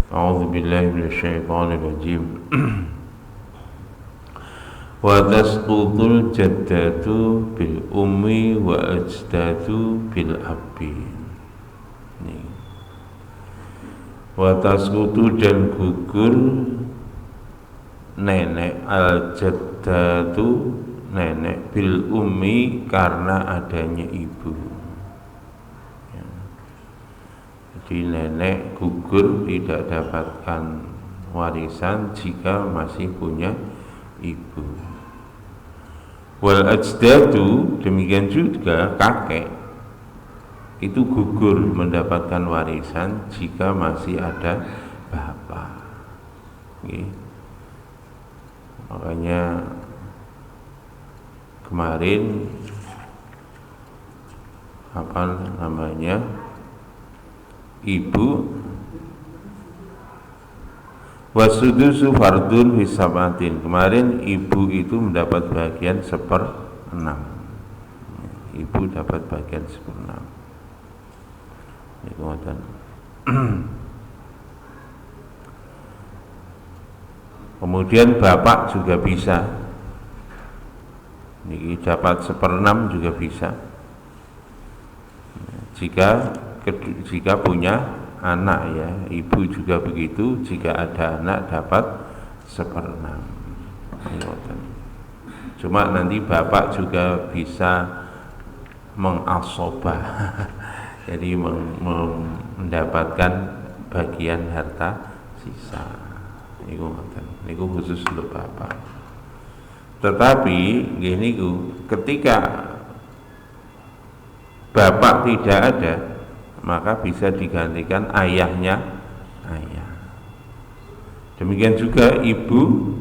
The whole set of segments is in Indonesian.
A'udzu billahi minasyaitonir rajim. Wa tasqutul jaddatu bil ummi wa ajdadu bil abi. Wa tasqutu dan gugur nenek al jaddatu nenek bil ummi karena adanya ibu. Jadi nenek gugur tidak dapatkan warisan jika masih punya ibu. Wal ajdadu demikian juga kakek itu gugur mendapatkan warisan jika masih ada bapak. Makanya kemarin ibu wasudusu fardun hisabatin. Kemarin ibu itu mendapat bagian 1/6. Ibu dapat bagian 1/6. Kemudian bapak juga bisa. Ini dapat 1/6 juga bisa. Jika punya anak ya, ibu juga begitu. Jika ada anak dapat 1/6. Cuma nanti bapak juga bisa mengasobah, jadi mendapatkan bagian harta sisa. Niku khusus untuk bapak. Tetapi gini ketika bapak tidak ada, maka bisa digantikan ayahnya ayah. Demikian juga ibu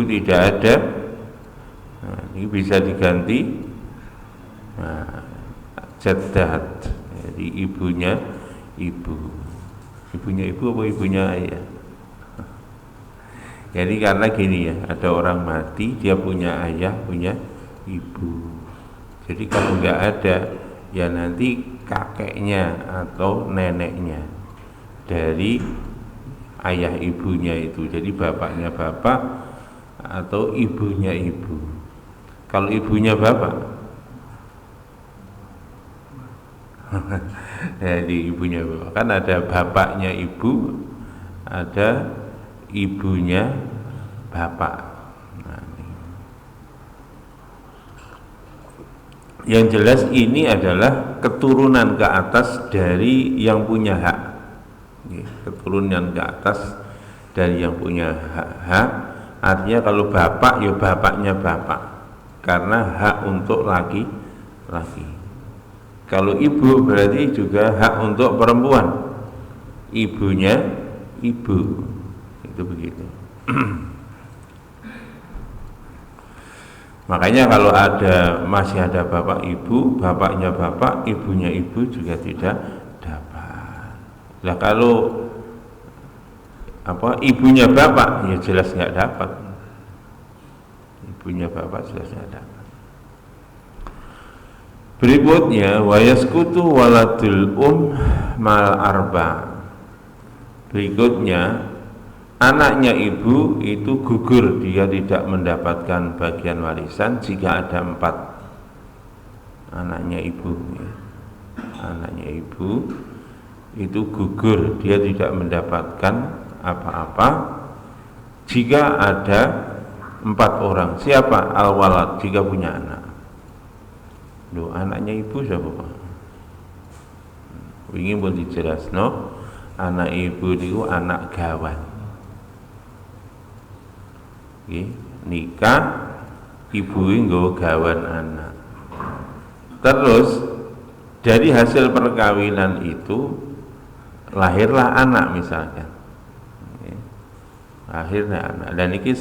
tidak ada, ini bisa diganti jaddat, jadi ibunya ibu apa ibunya ayah. Jadi karena gini ya, ada orang mati dia punya ayah punya ibu. Jadi kalau nggak ada ya nanti kakeknya atau neneknya dari ayah ibunya itu, jadi bapaknya bapak atau ibunya ibu. Kalau ibunya bapak jadi ibunya bapak, kan ada bapaknya ibu, ada ibunya bapak. Yang jelas ini adalah keturunan ke atas dari yang punya hak. Keturunan ke atas dari yang punya hak. Artinya kalau bapak ya bapaknya bapak, karena hak untuk laki-laki. Kalau ibu berarti juga hak untuk perempuan, ibunya ibu. Itu begitu. Makanya kalau masih ada bapak ibu, bapaknya bapak, ibunya ibu juga tidak dapat. Lah kalau ibunya bapak ya jelas nggak dapat. Ibunya bapak jelas nggak dapat. Berikutnya wayaskutu waladul mal arba. Berikutnya anaknya ibu itu gugur, dia tidak mendapatkan bagian warisan jika ada 4 anaknya ibu ya. Anaknya ibu itu gugur, dia tidak mendapatkan apa-apa jika ada 4 orang. Siapa? Al-walad, jika punya anak. Loh, anaknya ibu siapa Pak? Ini pun dijelasno, anak ibu itu anak gawan. Nikah ibu nggawa gawan anak. Terus dari hasil perkawinan itu lahirlah anak misalkan. Lahirnya anak. Dan ini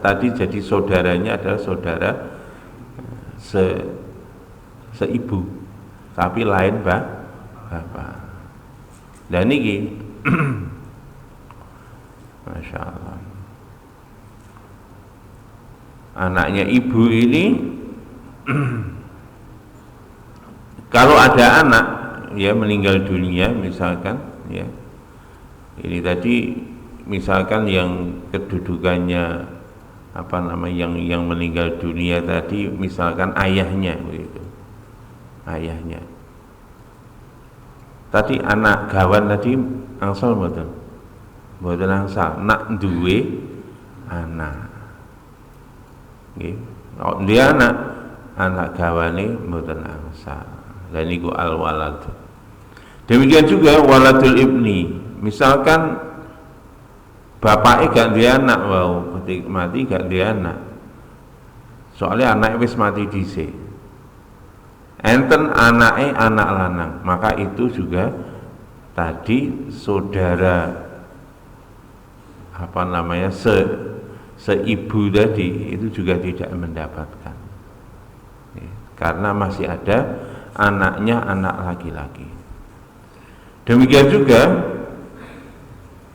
tadi jadi saudaranya adalah saudara seibu, tapi lain bapak. Dan ini Masya Allah, anaknya ibu ini kalau ada anak ya meninggal dunia misalkan ya, Ini tadi misalkan yang kedudukannya apa namanya yang meninggal dunia tadi misalkan ayahnya begitu. Ayahnya. Tadi anak gawan tadi angsal mboten. Mboten angsal, nak duwe anak. Nggih. Oh, dia anak gawane mboten angsal. Lah niku al-walad. Demikian juga waladul ibni. Misalkan bapaknya gak dia anak, wow, ketika mati gak dia anak. Soalnya anak wis mati dhisik. Enten anake anak lanang, maka itu juga tadi saudara apa namanya seibu tadi itu juga tidak mendapatkan. Karena masih ada anaknya anak laki-laki. Demikian juga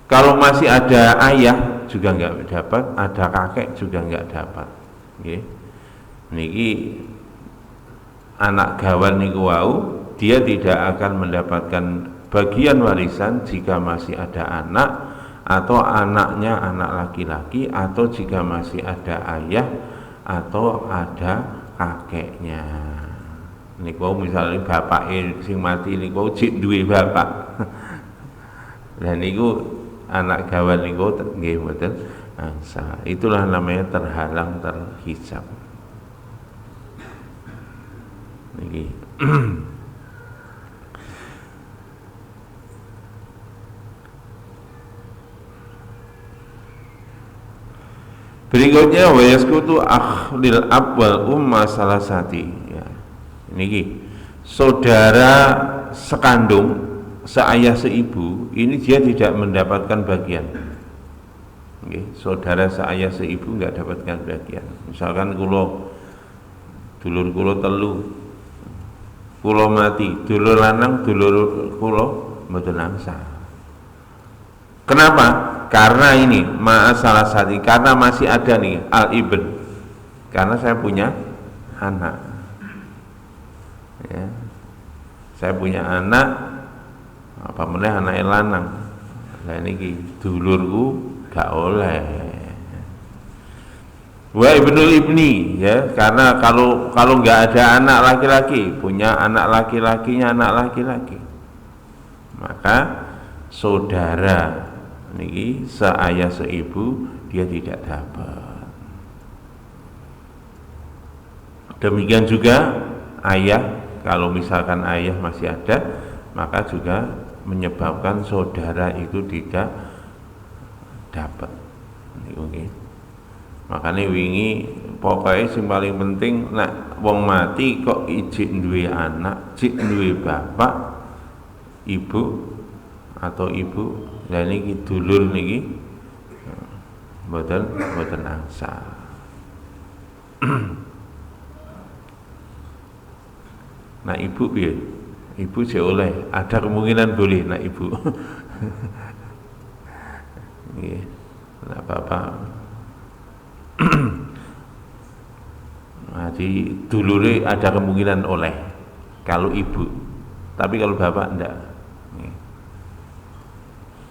kalau masih ada ayah juga nggak dapat, ada kakek juga nggak dapat. Niki anak gawan niku wau, dia tidak akan mendapatkan bagian warisan jika masih ada anak atau anaknya anak laki-laki atau jika masih ada ayah atau ada kakeknya. Niku misalnya bapak sing mati niku cik duwe bapak. Dan niku anak gawan niku nggih mboten angsa. Itulah namanya terhalang terhijab. Niki. Berikutnya wa yaskutu akhlil ab wal umma salasati ya. Niki saudara sekandung, seayah seibu ini dia tidak mendapatkan bagian. Nggih, saudara seayah seibu enggak dapatkan bagian. Misalkan dulur kula telu, kula mati, dulur lanang dulur kula mboten angsal. Kenapa? Karena ini salah satu, karena masih ada nih al-ibn. Karena saya punya anak. Ya. Saya punya anak apa meneh anake lanang. Lah niki dulurku gak oleh. Wa ibnul ibni ya, karena kalau nggak ada anak laki-laki, punya anak laki-lakinya anak laki-laki, maka saudara niki seayah seibu dia tidak dapat. Demikian juga ayah, kalau misalkan ayah masih ada, maka juga menyebabkan saudara itu tidak dapat. Oke. Makanya wingi pokoknya sing paling penting nak wong mati kok ijik duwe anak, ijik duwe bapak, ibu atau ibu, lah niki dulur niki mboten angsal. Nah ibu piye? Ibu sih oleh, ada kemungkinan boleh nak ibu. Nggih. Nah bapak jadi dulure ada kemungkinan oleh kalau ibu, tapi kalau bapak enggak.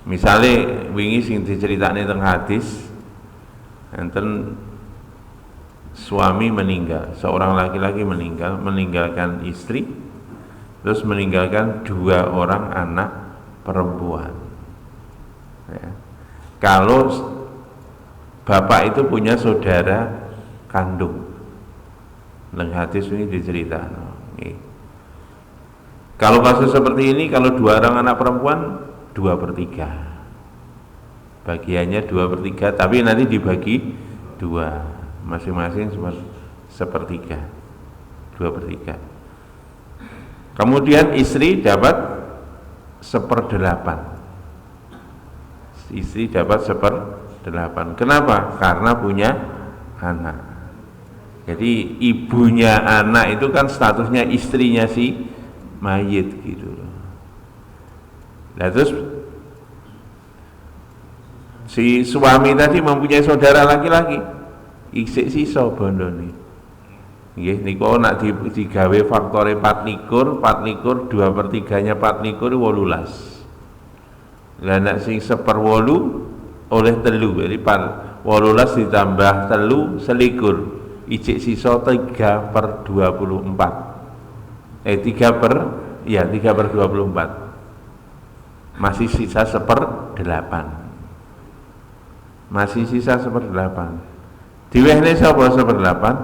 Misalnya wingi sing diceritane teng hadis enten suami meninggal, seorang laki-laki meninggal, meninggalkan istri, terus meninggalkan 2 orang anak perempuan. Ya. Kalau bapak itu punya saudara kandung, teng hadis ini diceritakan. Kalau kasus seperti ini, kalau 2 orang anak perempuan 2/3, bagiannya 2/3, tapi nanti dibagi 2, masing-masing sepertiga, 2/3. Kemudian istri dapat 1/8, istri dapat 1/8. Kenapa? Karena punya anak. Jadi ibunya anak itu kan statusnya istrinya si mayit gitu loh. Nah terus si suami tadi mempunyai saudara laki-laki, isik sisa bondone. Nggih niku nak digawe faktore 24, 2/3-nya 24 18. Lah nek sing 1/8 oleh telu, jadi 18 ditambah telu selikur, ijik sisa 3/24. 3/24, masih sisa 1/8, masih sisa 1/8. Diwehne sapa 1/8?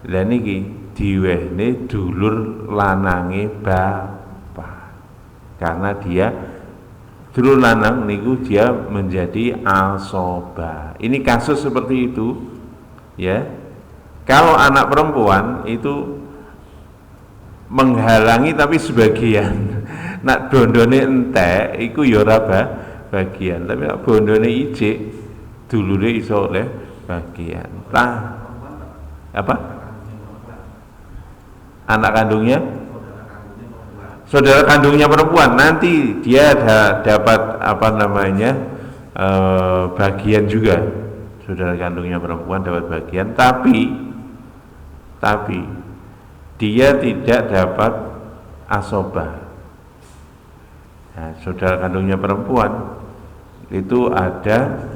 Lah niki diwehne dulur lanange bapak, karena dia dulur lanang niku dia menjadi asobah. Ini kasus seperti itu, ya. Kalau anak perempuan itu menghalangi tapi sebagian, nak dondone entek iku ya ora bagian, tapi nak bondone ijik dulure iso oleh bagian. Apa? Anak kandungnya? Saudara kandungnya perempuan, nanti dia dapat bagian juga. Saudara kandungnya perempuan dapat bagian, tapi dia tidak dapat asobah. Nah, saudara kandungnya perempuan itu ada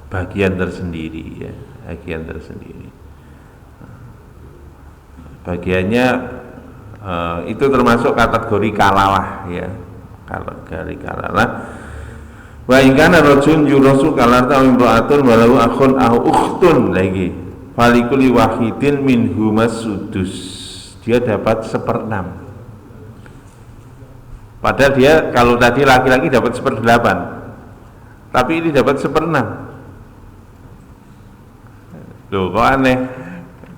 bagian tersendiri, ya, bagian tersendiri. Bagiannya itu termasuk kategori kalalah, ya, kategori kalalah. Wa in kana rajulun yurasu kalarta imra'atun walau akhun au ukhtun lagi. Falikuli wahidin min humas sudus, dia dapat 1/6. Padahal dia kalau tadi laki-laki dapat 1/8, tapi ini dapat 1/6. Loh kok aneh?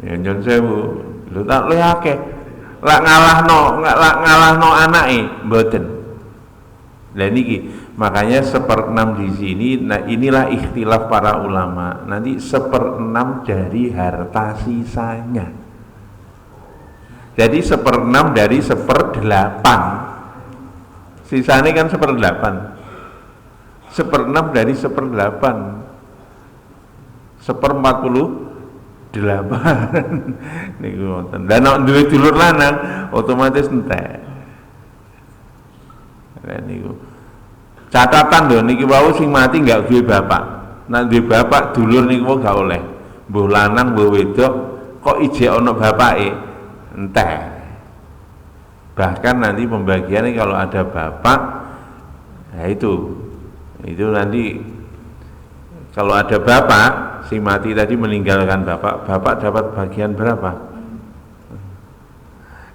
Ya nyon sewu. Lho tak luwih akeh. Lak ngalahno anake mboten. Lah niki makanya 1/6 di sini. Nah inilah ikhtilaf para ulama. Nanti 1/6 dari harta sisanya. Jadi 1/6 dari 1/8. Sisanya kan 1/8. 1/6 dari 1/8. 1/48. Niku ngoten. Lah nek duwe dulur lanang otomatis entek. Lah niku. Catatan lho niki wau sing mati enggak duwe bapak. Nek duwe bapak dulur niku gak oleh. Mbuh lanang mbuh wedok kok ijek ana bapake entek. Bahkan nanti pembagiannya kalau ada bapak, nah itu nanti kalau ada bapak si mati tadi meninggalkan bapak dapat bagian berapa?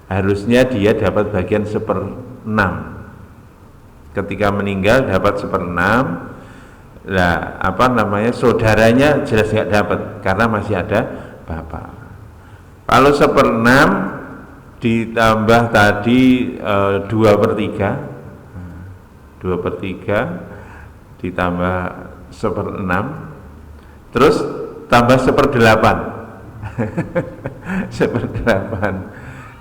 Harusnya dia dapat bagian 1/6. Ketika meninggal dapat 1/6. Lah saudaranya jelas nggak dapat karena masih ada bapak. Kalau 1/6 ditambah tadi 2/3, 2/3 ditambah 1/6, terus tambah 1/8. 1/8.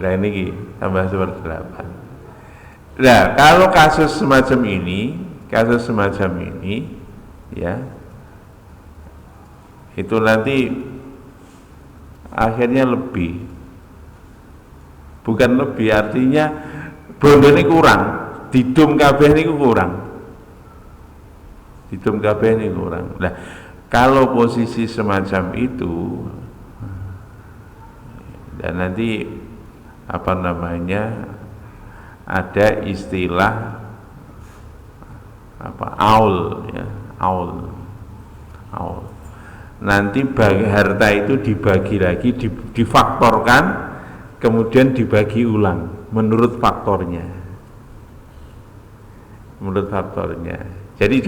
Nah ini tambah 1/8. Nah kalau kasus semacam ini ya, itu nanti akhirnya bukan lebih, artinya bondo ini kurang, didum kabeh ini kurang. Nah, kalau posisi semacam itu, dan nanti ada istilah aul, ya, aul. Nanti harta itu dibagi lagi, difaktorkan, kemudian dibagi ulang menurut faktornya. Jadi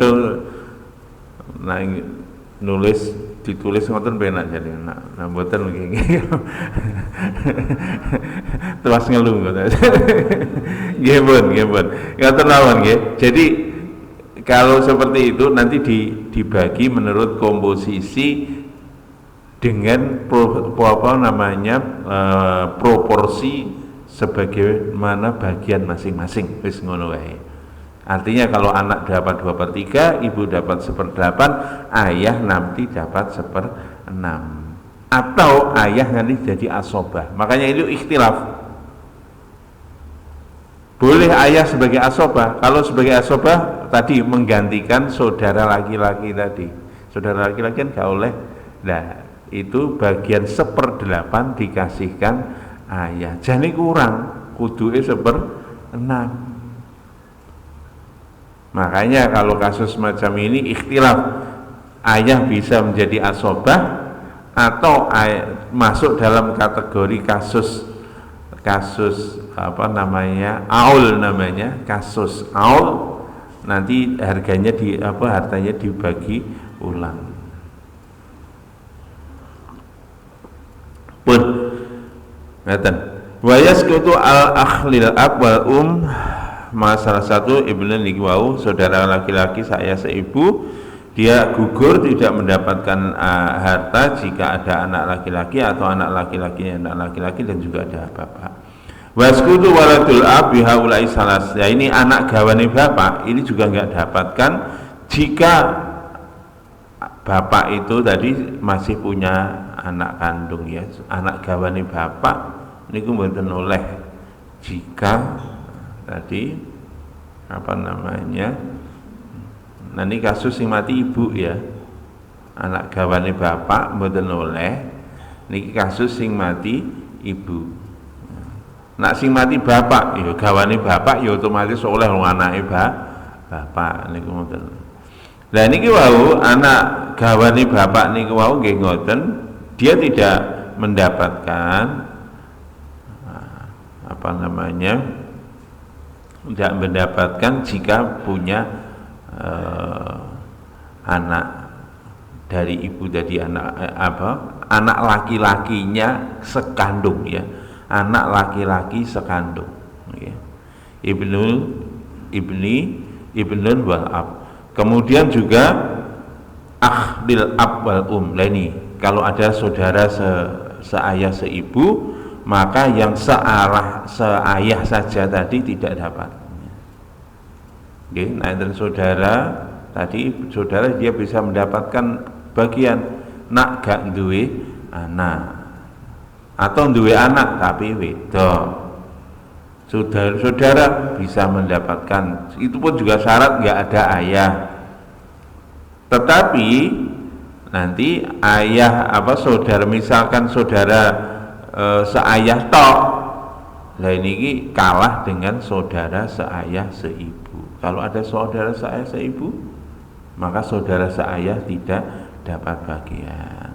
ditulis ngoten penak jadi nak mboten nggih. Terus ngeluh ngoten. Nggih pun. Ngoten mawon nggih. Jadi kalau seperti itu nanti dibagi menurut komposisi dengan proporsi sebagaimana bagian masing-masing, wis ngono wae. Artinya kalau anak dapat 2/3, ibu dapat 1/8, ayah nanti dapat 1/6, atau ayah nanti jadi asobah. Makanya itu ikhtilaf. Boleh ayah sebagai asobah. Kalau sebagai asobah tadi menggantikan saudara laki-laki tadi. Saudara laki-laki kan gak oleh. Nah, itu bagian 1/8 dikasihkan ayah. Jadi kurang, kuduke 1/6. Makanya kalau kasus macam ini ikhtilaf, ayah bisa menjadi asobah atau masuk dalam kategori kasus apa namanya, aul namanya, kasus aul, nanti hartanya dibagi ulang. Pun ngeten wa yasqutu al akhlil ab wal salah satu ibnu niki wau, saudara laki-laki saya seibu, dia gugur tidak mendapatkan harta jika ada anak laki-laki atau anak laki-laki dan juga ada bapak. Waskutu waladul ab bihaulai salas. Ya, ini anak gawane bapak ini juga enggak dapatkan jika bapak itu tadi masih punya anak kandung, ya. Anak gawane bapak niku mboten oleh jika tadi apa namanya, nah ini kasus sing mati ibu, ya. Anak gawane bapak mboten oleh, niki kasus sing mati ibu. Nak sing mati bapak, ya gawane bapak ya otomatis oleh wong anake bapak niku ngoten. Lah niki wau anak gawane bapak niku wau nggih ngoten, dia tidak mendapatkan apa namanya, tidak mendapatkan jika punya anak dari ibu, jadi anak laki-lakinya sekandung, ya, anak laki-laki sekandung, ya. Ibnun wal ab. Kemudian juga akhdil ab wal Lah ini kalau ada saudara seayah seibu, maka yang seayah saja tadi tidak dapat. Oke, nah dan saudara dia bisa mendapatkan bagian nak gak duwe anak atau duwe anak tapi wedok. Saudara bisa mendapatkan, itu pun juga syarat nggak ada ayah. Tetapi nanti ayah saudara, misalkan saudara seayah tok, lah ini kalah dengan saudara seayah seibu. Kalau ada saudara seayah seibu, maka saudara seayah tidak dapat bagian.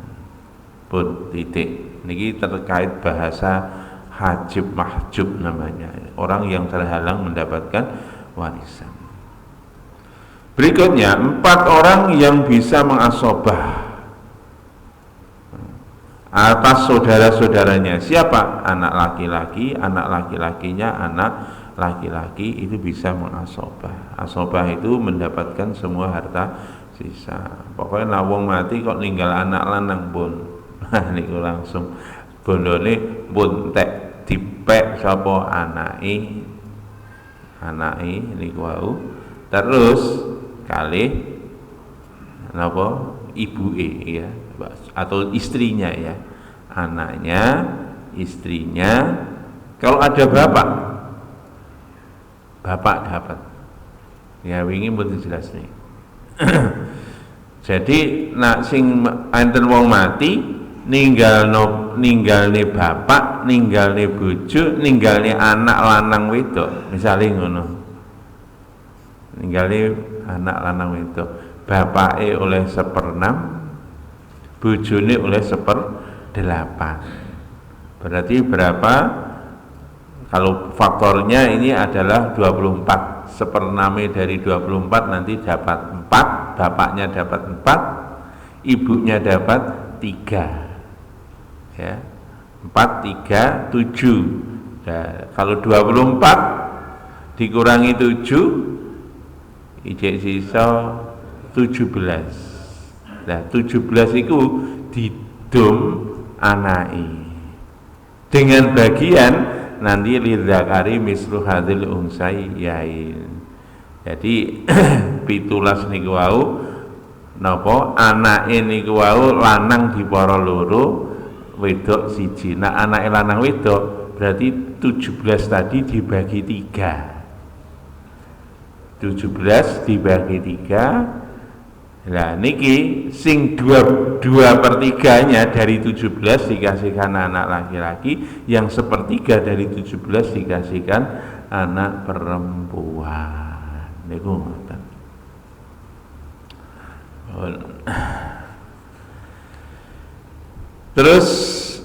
Pun titik. Niki terkait bahasa hajib mahjub namanya, orang yang terhalang mendapatkan warisan. Berikutnya 4 orang yang bisa mengasobah atas saudara-saudaranya. Siapa? Anak laki-laki, anak laki-lakinya anak laki-laki itu bisa mengasobah. Asobah itu mendapatkan semua harta sisa. Pokoknya wong mati kok ninggal anak lanang pun, nah niku langsung bondone pun tek dipek sapa anake niku wau. Terus kalih napa ibuke, ya, atau istrinya, ya, anaknya, istrinya. Kalau ada bapak dapat, ya, wingi pun jelas nih. Jadi nak sing enten wong mati ninggalne bapak, ninggalne bojo, ninggalne anak lanang wedok, misalnya ngono, ninggalne anak lanang wedok, bapake oleh 1/6, bojone oleh 1/8. Berarti berapa? Kalau faktornya ini adalah 24, 1/6 dari 24 nanti dapat 4, bapaknya dapat 4, ibunya dapat 3, ya, 4, 3, 7. Nah, kalau 24 dikurangi 7 ijek sisa 17. Nah 17 itu didum anai dengan bagian nanti lidzakari mislu hadil unsai yain. Jadi 17 niku wau napa anake niku wau lanang dipara loro, wedok siji. Nah anake lanang wedok berarti 17 tadi dibagi 3. 17 dibagi 3. Nah niki sing 2/3 dari 17 dikasihkan anak laki-laki, yang 1/3 dari 17 dikasihkan anak perempuan. Niku ngoten. Terus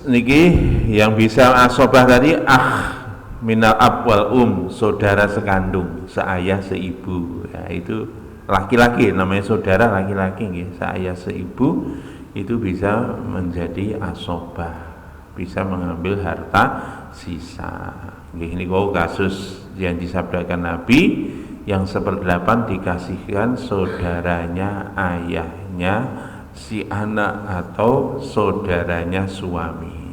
niki yang bisa asobah tadi minal ab wal saudara sekandung, seayah seibu. Ya, itu laki-laki, namanya saudara laki-laki nggih, seayah seibu itu bisa menjadi asobah, bisa mengambil harta sisa. Nggih niku kasus yang disabdakan Nabi, yang 1/8 dikasihkan saudaranya ayahnya si anak atau saudaranya suami.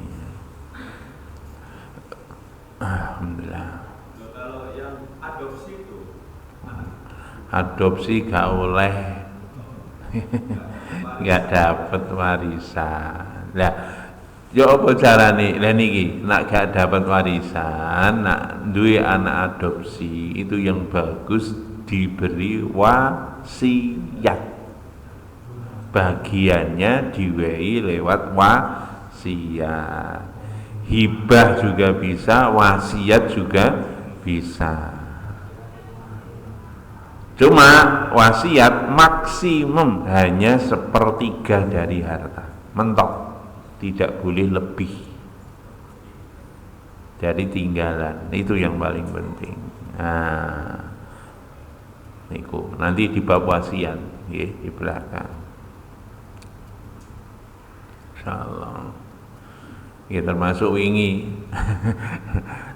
Alhamdulillah. Kalau yang adopsi itu, Adopsi gak oleh, gak dapat warisan. Lah, yo apa carane? Lah niki, nak gak dapat warisan, nak duwe anak adopsi itu yang bagus diberi wasiat. Bagiannya diwehi lewat wasiat. Hibah juga bisa, wasiat juga bisa. Cuma wasiat maksimum hanya 1/3 dari harta, mentok, tidak boleh lebih dari tinggalan. Itu yang paling penting. Nah, niku nanti di bab wasiat, nggih, di belakang. Insyaallah. Ya termasuk wingi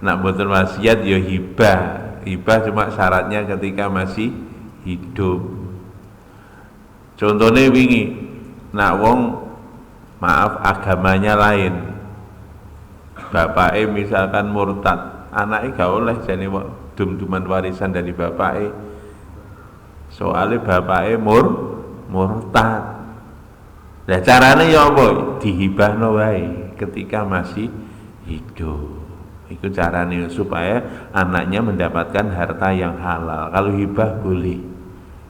nak boten wasiat ya hibah cuma syaratnya ketika masih hidup. Contohnya wingi nak wong maaf agamanya lain, bapaknya misalkan murtad, anaknya gak oleh jane dum-duman warisan dari bapaknya, soalnya bapaknya murtad. Lah carane ya apa? Dihibahno wae ketika masih hidup. Itu caranya supaya anaknya mendapatkan harta yang halal. Kalau hibah boleh,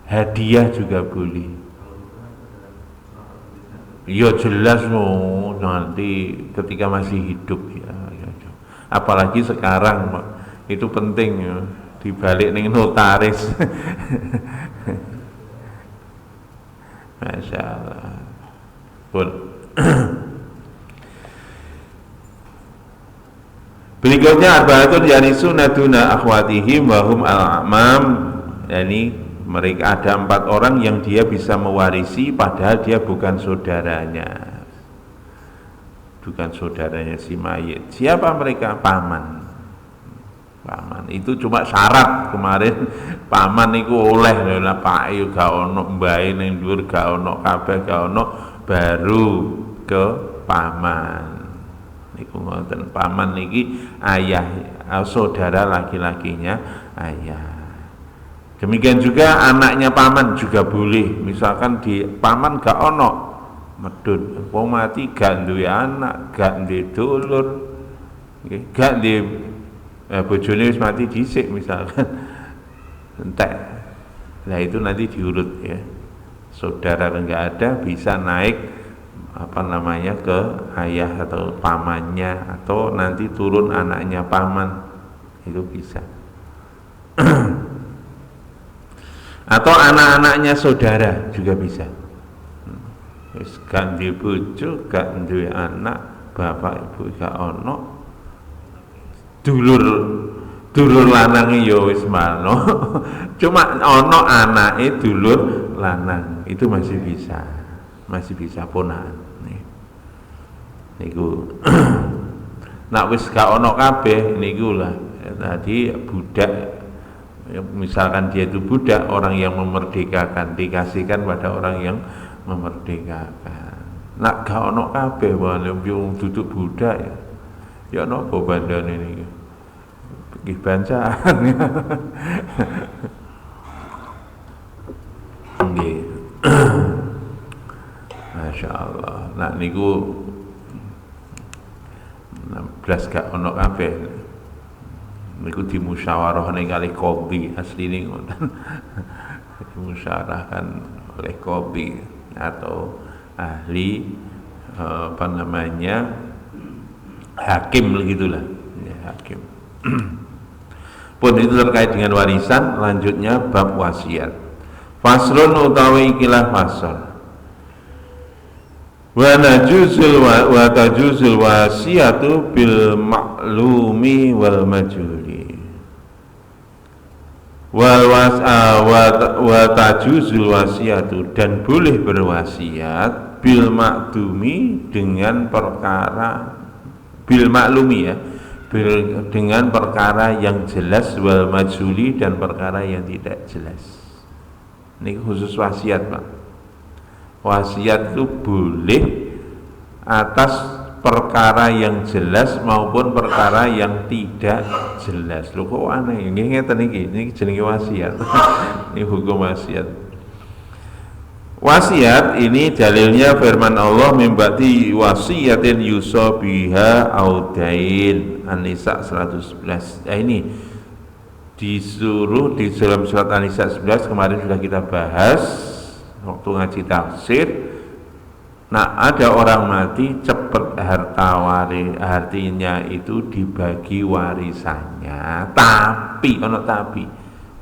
hadiah juga boleh. Ya jelas no, nanti ketika masih hidup ya. Apalagi sekarang itu penting ya, dibalik ning notaris. Masya Allah. Pun. Berikutnya arba'atun yarisuna duna akhwatihim wa hum al-amam. Yani mereka ada 4 orang yang dia bisa mewarisi padahal dia bukan saudaranya. Bukan saudaranya si mayit. Siapa mereka? Paman. Paman itu cuma syarat kemarin, paman itu oleh lah pak ayu gak ono mbae ning dhuwur gak ono kabeh gak ono, baru ke paman. Niku ngoten, paman niki ayah, saudara laki-lakinya ayah. Demikian juga anaknya paman juga boleh. Misalkan di paman gak ono medun, wong mati gak duwe anak, gak duwe dulur, gak duwe bojone wis mati dhisik misalkan. Entek. Nah itu nanti diurut ya. Saudara enggak ada bisa naik ke ayah atau pamannya, atau nanti turun anaknya paman, itu bisa. Atau anak-anaknya saudara juga bisa. Wis gak duwe bojo, gak duwe anak, bapak ibu gak ono, dulur lanang ya wis mano. Cuma ono anake dulur lanang, itu masih bisa ponakan. Niku nak wis gak ono kabeh niku lah. Tadi budak, misalkan dia itu budak, orang yang memerdekakan dikasihkan pada orang yang memerdekakan. Nak gak ono kabeh wae wong duduk budak ya napa bandane niku. Nggih bancaan. Nggih. Masya Allah. Nah niku 16 gak ono kabeh. niku dimusyawarahne kalih qadhi asline ngoten. Dimusyawarahkan oleh qadhi atau ahli apa namanya hakim begitulah ya, hakim. Pun itu terkait dengan warisan. Lanjutnya bab wasiat. Faslun utawi ikilah fasal. Wa tajuzul wasiatu bil maklumi wal majhuli. Wa tajuzul wasiatu, dan boleh berwasiat bil maklumi dengan perkara bil maklumi ya, dengan perkara yang jelas, wal majhuli, dan perkara yang tidak jelas. Ini khusus wasiat Pak. Wasiat itu boleh atas perkara yang jelas maupun perkara yang tidak jelas. Lho kok aneh, nggih ngeten iki, ini jenenge wasiat. Ini hukum wasiat. Wasiat ini dalilnya firman Allah mimbati wasiyatin yusa biha audain, An-Nisa 111. Ini disuruh di dalam surat An-Nisa 11, kemarin sudah kita bahas waktu ngaji tafsir. Nah, ada orang mati cepat harta artinya itu dibagi warisannya, tapi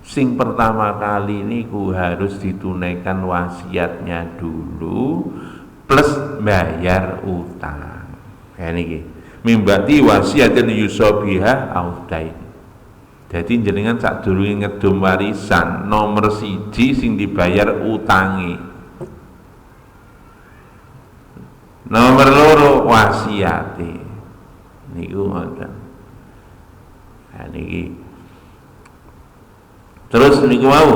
sing pertama kali ini harus ditunaikan wasiatnya dulu plus bayar utang. Kayak niki. Mimbati wasiatin yusabiha audain. Jadi jenengan sadurunge ngedum warisan, nomor siji sing dibayar utangi. Nomor loro wasiate. Niku ngoten. Nah niki. Terus niku mau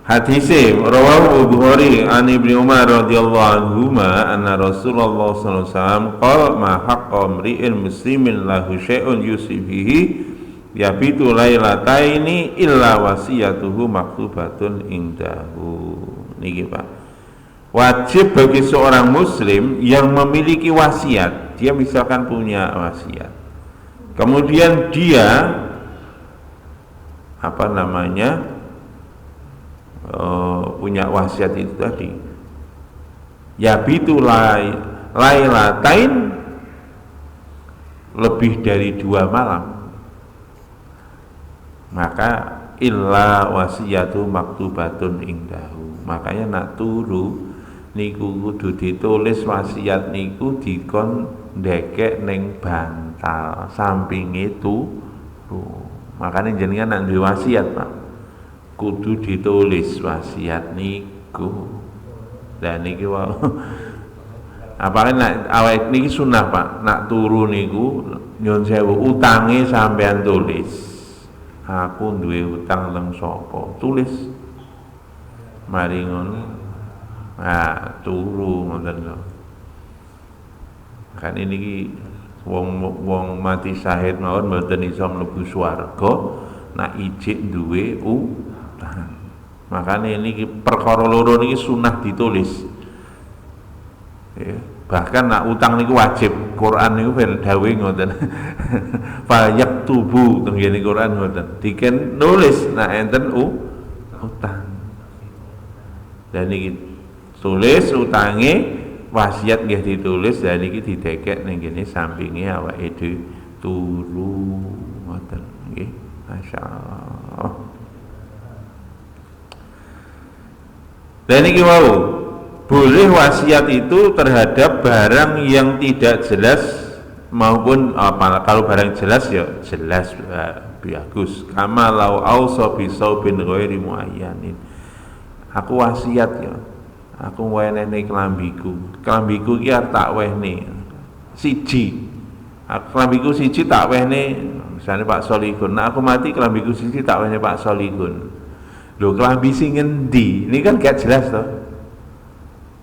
hadise rawahu Bukhari an Ibnu Umar radhiyallahu anhuma anna Rasulullah sallallahu alaihi wasallam qala ma haqqu imri'in muslimin lahu syai'un yusibihi yabitu lailataini illa wasiyatuhu maktubatun indahu. Niki Pak, wajib bagi seorang muslim yang memiliki wasiat, dia misalkan punya wasiat, kemudian dia apa namanya punya wasiat itu tadi, yabitu lailatain, lebih dari 2 malam, maka illa wasiyatu maktubatun indahu. Makanya nak turu niku kudu ditulis wasiat niku dikon ndekek ning bantal sampinge turu. Makanya jenengan nak duwe wasiat Pak, kudu ditulis wasiat niku. Dan niki wae apalagi nak awake niki sunah Pak, nak turu niku nyun sewu utange sampean tulis. Aku duwe utang nang sapa, tulis. Mari ngono. Nah, turu ngoten lho. Kan ini wong mati syahid mawon mboten iso mlebu swarga nak ijik duwe utang. Makane niki perkara loro niki sunah ditulis. Ya, bahkan nak utang niku wajib. Quran niku dawuh ngoten. Fa yaktubu teng ngene Quran ngoten. Diken nulis nak enten utang. Dan niki tulis utange, wasiat nggih ditulis, dan iki didekek ning kene sampinge awake dhewe turu ngoten nggih. Masyaallah. Dan iki mau boleh wasiat itu terhadap barang yang tidak jelas maupun apa, kalau barang jelas ya jelas bagus. Kama lau ausa bi saubin ghairi muayyanin. Aku wasiat ya. Aku wenehne kelambiku iki arep tak wehne siji. Kelambiku siji tak wehne misalnya Pak Solihun. Nah aku mati kelambiku siji tak wehne Pak Solihun. Lho kelambi sing ngendi? Ini kan gak jelas toh.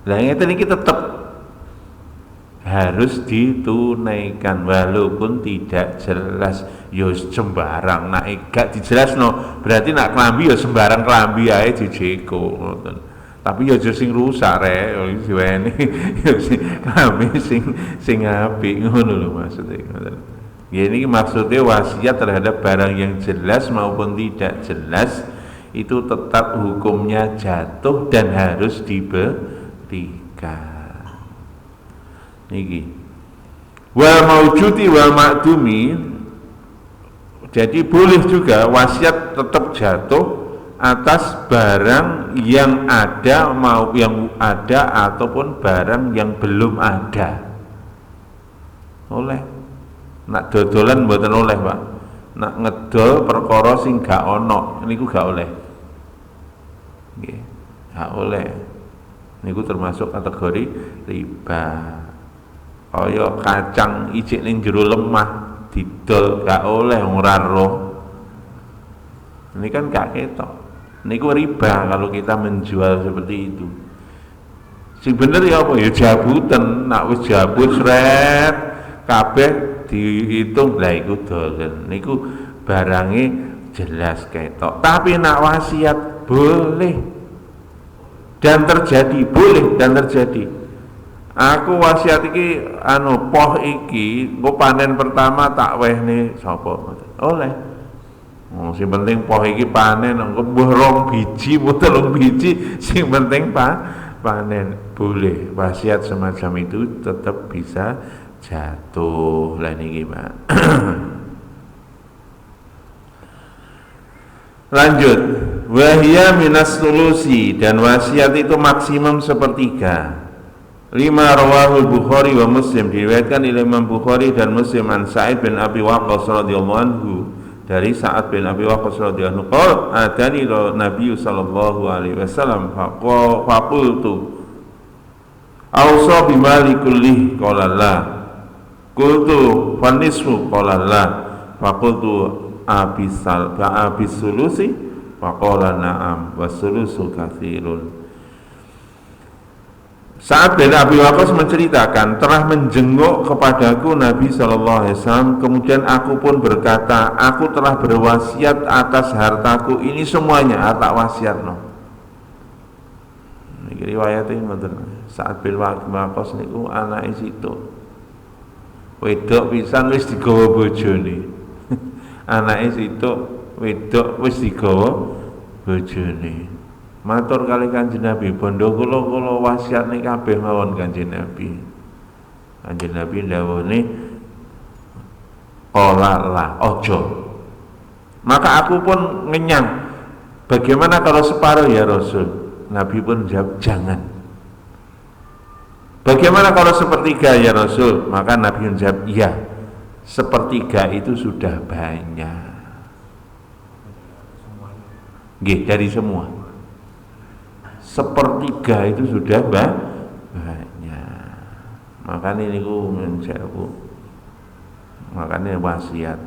Lah ngeten iki tetep harus ditunaikan walaupun tidak jelas. Ya sembarang nak gak dijelasno berarti nak kelambi ya sembarang kelambi ae dijeko ngoten. Tapi ya aja sing rusak rek, diweni ya sing kami sing apik ngono lho maksudnya ngoten. Ya, ini maksudnya wasiat terhadap barang yang jelas maupun tidak jelas itu tetap hukumnya jatuh dan harus diberikan. Niki. Wal maujudi wal ma'dumi, jadi boleh juga wasiat tetap jatuh atas barang yang ada yang ada ataupun barang yang belum ada. Oleh nak dodolan mboten oleh, Pak. Nak ngedol perkara sing gak ono niku gak oleh. Nggih, gak oleh. Niku termasuk kategori riba. Kaya kacang ijik ning jero lemah didol gak oleh ora roh. Ini kan gak ketok. Niku riba kalau kita menjual seperti itu. Sing bener ya apa ya jabutan, nak wis jabut sret kabeh dihitung lah iku dolen. Niku barange jelas ketok. Tapi nak wasiat boleh dan terjadi, boleh dan terjadi. Aku wasiat iki poh iki engko panen pertama tak wehne sapa? Oleh. Sing penting poh iki panen engko mbuh 2 biji, mbuh 3 biji, sing penting panen. Boleh. Wasiat semacam itu tetap bisa jatuh. Lah niki, Pak. Lanjut. Wahia minas sulusi, dan wasiat itu maksimum sepertiga. 5 rawahul Bukhari wa Muslim, diriwayatkan oleh Imam Bukhari dan Muslim an Sa'id bin Abi Waqqas radhiyallahu anhu, dari Sa'ad bin Abi Waqqas radhiyallahu anhu, qala atani Nabi sallallahu alaihi wasallam faqultu awsa bimali kulli qala la, qultu fanisfu qala la, faqultu abis sulusi faqala na'am wasulusu katsirun. Sa'ad bin Abi Waqqas menceritakan, telah menjenguk kepadaku Nabi SAW, kemudian aku pun berkata, aku telah berwasiat atas hartaku ini semuanya, tak wasiatno. Ini riwayatnya ngoten. Sa'ad bin Abi Waqqas niku anake situ. Wedok pisan wis digawa bojone. Anake situ wedok wis digawa bojone. Matur kali Kanjeng Nabi, bondo kula wasiatne kabeh mawon Kanjeng Nabi. Kanjeng Nabi ndawuhne qala la, ojo. Maka aku pun ngenyang. Bagaimana kalau separuh ya Rasul? Nabi pun jawab jangan. Bagaimana kalau sepertiga ya Rasul? Maka Nabi pun jawab iya. Sepertiga itu sudah banyak. Nggih, dari semua. Sepertiga itu sudah banyak. Makanya ini ku menjawab, makanya wasiat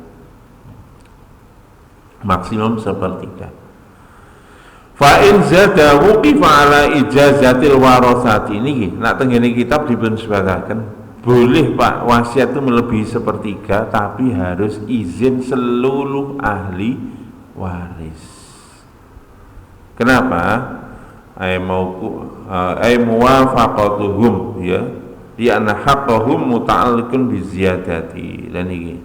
maksimum sepertiga. Fa in zada wuqifa ala ijazatil warasati. Niki nak tengene kitab dipun sebagaken, boleh Pak wasiat itu melebihi sepertiga, tapi harus izin seluruh ahli waris. Kenapa? Ay muwafaqatuhum, ya, di anna haqqahum muta'alliqun bi ziyadati. Dan ini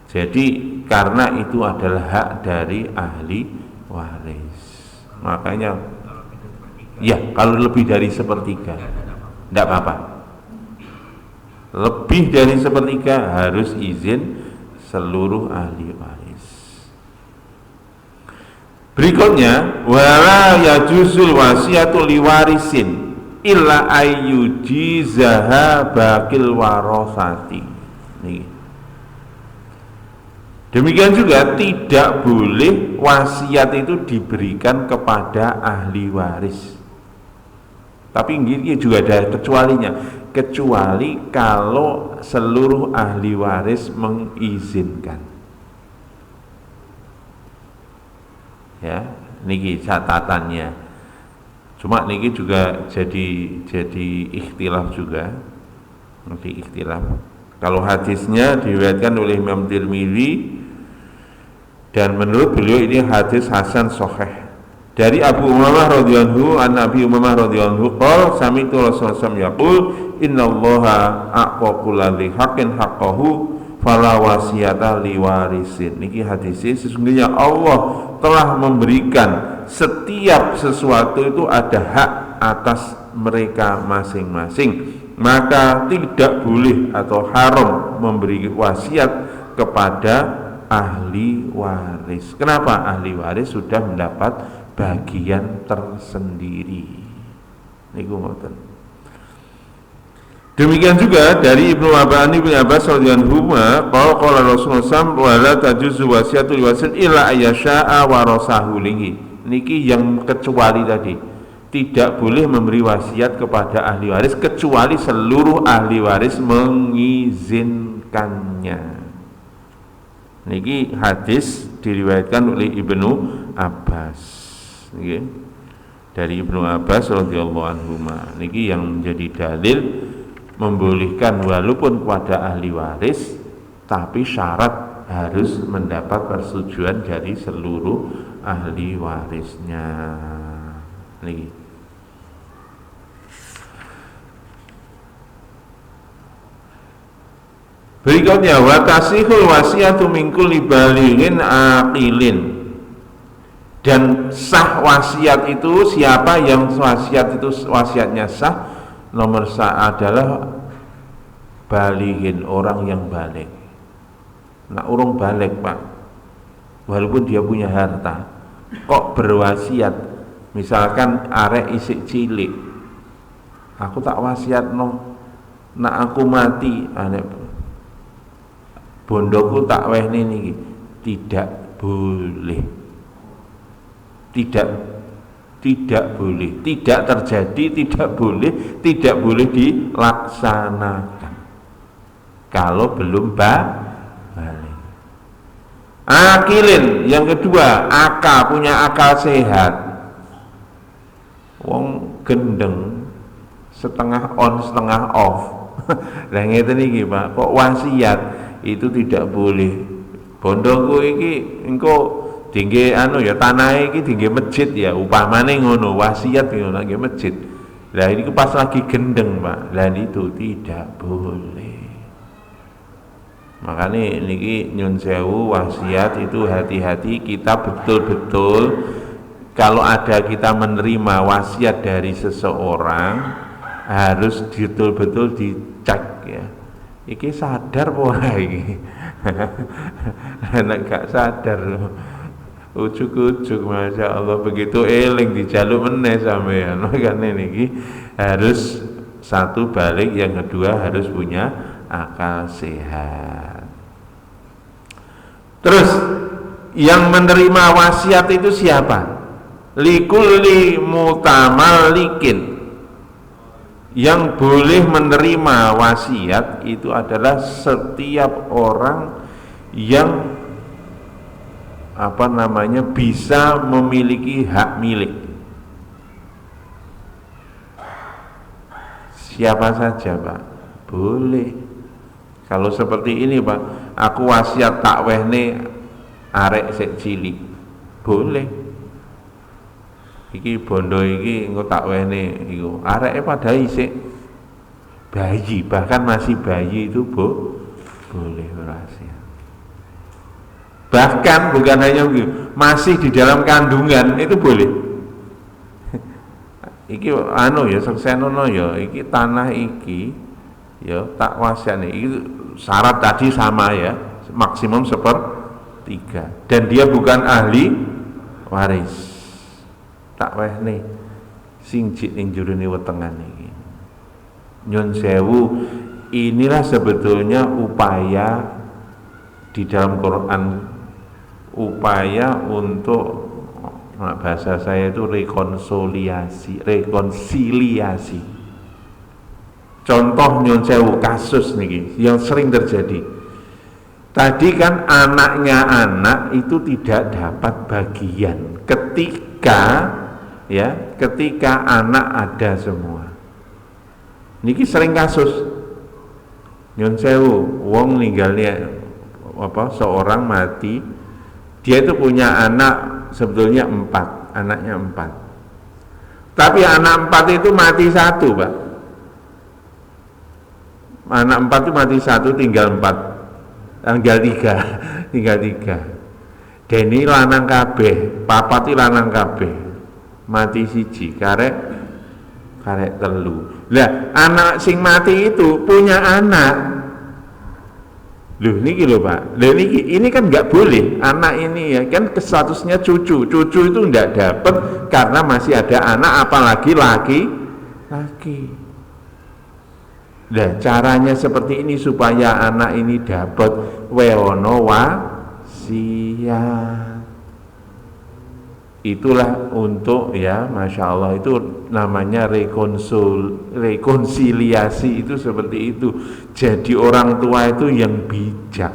jadi karena itu adalah hak dari ahli waris, makanya ya kalau lebih dari sepertiga tidak apa-apa. Lebih dari sepertiga harus izin seluruh ahli waris. Berikutnya, wala yajusul wasiatu liwarisin illa ayyujizaha bakil warasati. Nih. Demikian juga tidak boleh wasiat itu diberikan kepada ahli waris. Tapi ini juga ada kecualinya, kecuali kalau seluruh ahli waris mengizinkan. Ya, niki catatannya. Cuma niki juga jadi ikhtilaf juga. Nanti ikhtilaf. Kalau hadisnya diriwayatkan oleh Imam Tirmidzi dan menurut beliau ini hadis hasan sahih. Dari Abu Umamah radhiyallahu an Nabi Umamah radhiyallahu qala sami'tu Rasulullah sallallahu alaihi wasallam yaqul innallaha a'ta kulli haqqin haqqahu fala wasiyata liwarisin. Niki hadisnya sesungguhnya Allah telah memberikan setiap sesuatu itu ada hak atas mereka masing-masing, maka tidak boleh atau haram memberi wasiat kepada ahli waris. Kenapa? Ahli waris sudah mendapat bagian tersendiri. Niku ngoten. Demikian juga dari Ibnu Abbas radhiyallahu anhu, qala Rasulullah sallallahu alaihi wasallam, tajuzu wasiatul wasit illa ayyasha'a warasahu lihi. Niki yang kecuali tadi. Tidak boleh memberi wasiat kepada ahli waris kecuali seluruh ahli waris mengizinkannya. Niki hadis diriwayatkan oleh Ibnu Abbas. Niki dari Ibnu Abbas radhiyallahu anhu. Niki yang menjadi dalil membolehkan walaupun kepada ahli waris, tapi syarat harus mendapat persetujuan dari seluruh ahli warisnya. Niki. Berikutnya wa tasihul wasiatu min kulli balighin aqilin. Dan sah wasiat itu, siapa yang wasiat itu wasiatnya sah, nomor adalah balighin, orang yang balik. Nah, orang balik Pak, walaupun dia punya harta, kok berwasiat, misalkan arek isik cilik, aku tak wasiat no, nak aku mati, bondoku tak wehne niki, tidak boleh, tidak boleh, tidak terjadi, tidak boleh dilaksanakan kalau belum balik. Akilin, yang kedua, punya akal sehat. Wong gendeng, setengah on setengah off. Lah ngeten iki Pak, kok wasiat itu tidak boleh. Bondoku iki engko dingge tanah iki dingge masjid ya, upamane ngono, wasiat ngono nggih masjid. Lah ini pas lagi gendeng Pak, lah itu tidak boleh. Makanya niki nyun sewu wasiat itu hati-hati, kita betul-betul kalau ada kita menerima wasiat dari seseorang harus betul-betul dicek ya. Iki sadar apa iki? Nek gak sadar ujuk-ujuk, masya Allah, begitu eling dijaluk meneh sampean. Makanya niki harus satu balik, yang kedua harus punya akal sehat. Terus yang menerima wasiat itu siapa? Likulli mutamalikin. Yang boleh menerima wasiat itu adalah setiap orang yang bisa memiliki hak milik. Siapa saja Pak, boleh. Kalau seperti ini Pak, aku wasiat tak wehne arek sik cilik, boleh. Iki bondo iki engko tak wehne iku areke padha isik bayi, bahkan masih bayi itu boleh wasiat. Bahkan bukan hanya begitu, masih di dalam kandungan itu boleh. Iki ya seksenono ya, iki tanah iki ya tak wasiat iki, syarat tadi sama ya, maksimum 1/3, dan dia bukan ahli waris. Tak wehne sing jik ning jurune wetengan iki. Nyun sewu, inilah sebetulnya upaya di dalam Quran, upaya untuk bahasa saya itu rekonsiliasi. Contoh nyun sewu kasus niki yang sering terjadi. Tadi kan anaknya anak itu tidak dapat bagian ketika anak ada semua. Niki sering kasus. Nyun sewu, wong ninggalnya seorang mati, dia itu punya anak sebetulnya 4, anaknya 4. Tapi anak 4 itu mati 1 Pak. Anak 4 itu mati 1, tinggal 4. tinggal tiga. Deni lanang kabeh, papat iki lanang kabeh. Mati siji, karek telu. Lah, anak sing mati itu punya anak. Loh niki lho Pak. Loh ini kan nggak boleh. Anak ini ya kan statusnya cucu. Cucu itu nggak dapat karena masih ada anak, apalagi laki. Nah, caranya seperti ini supaya anak ini dapat wewono wasiat. Itulah untuk ya, Masya Allah, itu namanya rekonsiliasi, itu seperti itu. Jadi orang tua itu yang bijak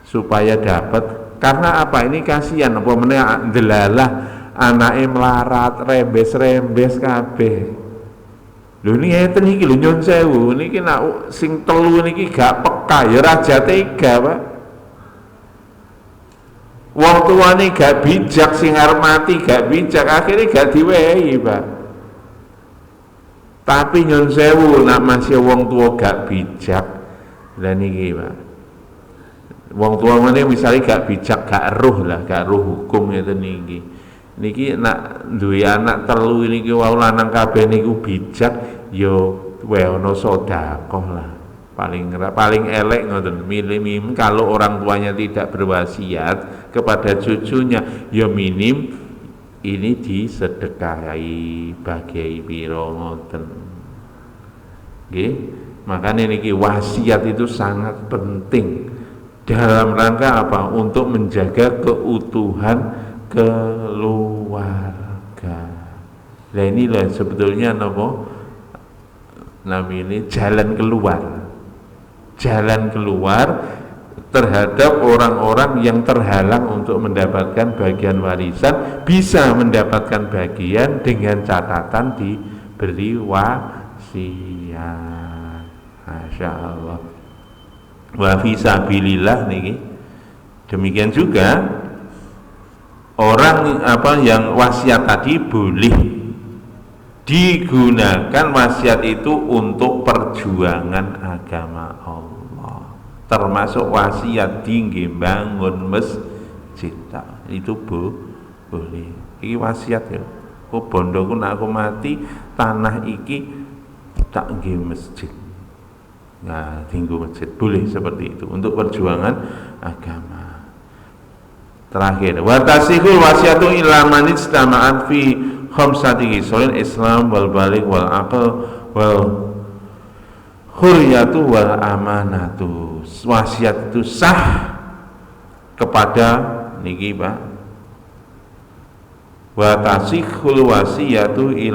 supaya dapat. Karena apa? Ini kasihan apa meneh delalah anake melarat, rembes kabeh. Lho ini ngeten iki lho, nyun sewu niki nak sing telu niki gak peka ya, raja tega Pak. Wong tuane gak bijak, sing arep mati gak bijak, akhirnya gak diwehi Pak. Tapi nyun sewu nak masih wong tua gak bijak, lah niki Pak. Wong tua mana misalnya gak bijak, gak roh hukum ngeten niki. Niki nak duwe anak telu niki wau lanang kabeh niku bijak, yo weono sedekah lah. Paling elek ngoten, minim kalau orang tuanya tidak berwasiat kepada cucunya, ya minim ini disedekahi bagai piro ngoten. Nggih, makanya niki wasiat itu sangat penting dalam rangka apa? Untuk menjaga keutuhan keluarga. Nah inilah sebetulnya namanya jalan keluar terhadap orang-orang yang terhalang untuk mendapatkan bagian warisan, bisa mendapatkan bagian dengan catatan diberi wasiat. Masya Allah. Wa fisabilillah niki. Demikian juga orang yang wasiat tadi boleh digunakan wasiat itu untuk perjuangan agama Allah, termasuk wasiat tinggi bangun masjid, itu boleh. Iki wasiat ya, bondoku nak aku mati tanah iki tak nggih masjid, nah tinggu masjid, boleh seperti itu untuk perjuangan agama. Terakhir, wa tasihul wasiatu ila man istama'at fi khamsati khisalin Islam wal balik wal aql wal hurriyatu wal amanatu. Wasiat itu sah kepada niki Pak. Wa tasihul wasiyatu